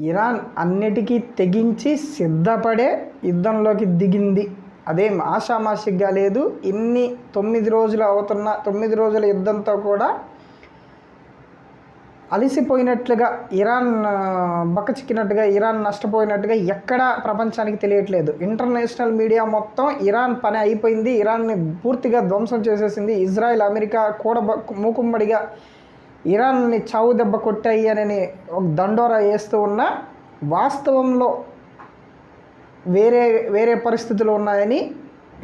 Iran అన్నిటికీ తెగించి సిద్ధపడే యుద్ధంలోకి దిగింది. అదేం ఆషామాషిగా లేదు. ఇన్ని 9 రోజులు అవుతున్న 9 రోజుల యుద్ధంతో కూడా అలసిపోయినట్లుగా, ఇరాన్ బక్కచిక్కినట్టుగా, ఇరాన్ నష్టపోయినట్టుగా ఎక్కడా ప్రపంచానికి తెలియట్లేదు. ఇంటర్నేషనల్ మీడియా మొత్తం ఇరాన్ పని అయిపోయింది, ఇరాన్ని పూర్తిగా ధ్వంసం చేసేసింది, ఇజ్రాయెల్ అమెరికా కూడా మూకుమ్మడిగా ఇరాన్ని చావు దెబ్బ కొట్టాయి అని ఒక దండోరా వేస్తూ ఉన్న వాస్తవంలో వేరే పరిస్థితులు ఉన్నాయని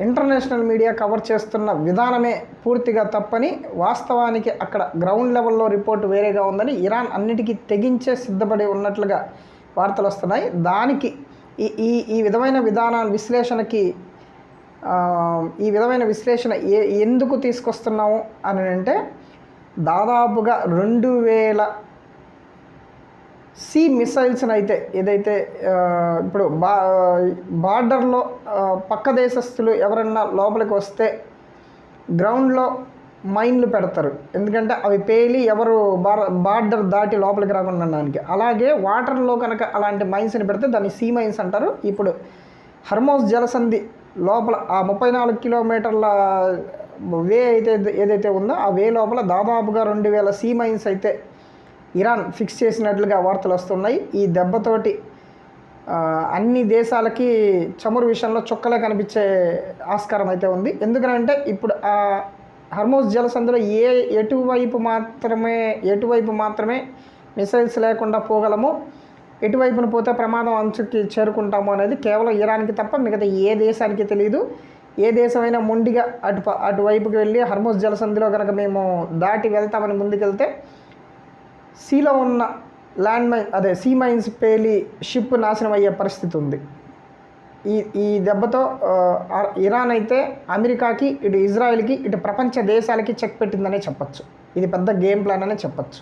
ఇంటర్నేషనల్ మీడియా కవర్ చేస్తున్న విధానమే పూర్తిగా తప్పని, వాస్తవానికి అక్కడ గ్రౌండ్ లెవెల్లో రిపోర్ట్ వేరేగా ఉందని, ఇరాన్ అన్నిటికీ తెగించే సిద్ధపడి ఉన్నట్లుగా వార్తలు వస్తున్నాయి. దానికి ఈ విధమైన విశ్లేషణ ఎందుకు తీసుకొస్తున్నాము అని అంటే, దాదాపుగా 2000 సీ మిసైల్స్ని అయితే ఏదైతే ఇప్పుడు బార్డర్లో పక్క దేశస్తులు ఎవరన్నా లోపలికి వస్తే గ్రౌండ్లో మైన్లు పెడతారు, ఎందుకంటే అవి పేలి ఎవరు బార్డర్ దాటి లోపలికి రాకుండా ఉండడానికి. అలాగే వాటర్లో కనుక అలాంటి మైన్స్ని పెడితే దాన్ని సీ మైన్స్ అంటారు. ఇప్పుడు హర్మోజ్ జలసంధి లోపల ఆ 34 కిలోమీటర్ల వే ఏదైతే ఉందో ఆ వే లోపల దాదాపుగా 2000 సీ మైన్స్ అయితే ఇరాన్ ఫిక్స్ చేసినట్లుగా వార్తలు వస్తున్నాయి. ఈ దెబ్బతోటి అన్ని దేశాలకి చమురు విషయంలో చుక్కలే కనిపించే ఆస్కారం అయితే ఉంది. ఎందుకంటే ఇప్పుడు ఆ హర్మోజ్ జలసంధిలో ఎటువైపు మాత్రమే మిసైల్స్ లేకుండా పోగలము, ఎటువైపున పోతే ప్రమాదం అంచుకి చేరుకుంటాము అనేది కేవలం ఇరాన్కి తప్ప మిగతా ఏ దేశానికి తెలియదు. ఏ దేశమైనా మొండిగా అటువైపుకి వెళ్ళి హర్మోజ్ జలసంధిలో కనుక మేము దాటి వెళ్తామని ముందుకెళ్తే సీలో ఉన్న సీ మైన్స్ పేలి షిప్ నాశనం అయ్యే పరిస్థితి ఉంది. ఈ దెబ్బతో ఇరాన్ అయితే అమెరికాకి, ఇటు ఇజ్రాయెల్కి, ఇటు ప్రపంచ దేశాలకి చెక్ పెట్టిందనే చెప్పచ్చు. ఇది పెద్ద గేమ్ ప్లాన్ అనే చెప్పచ్చు.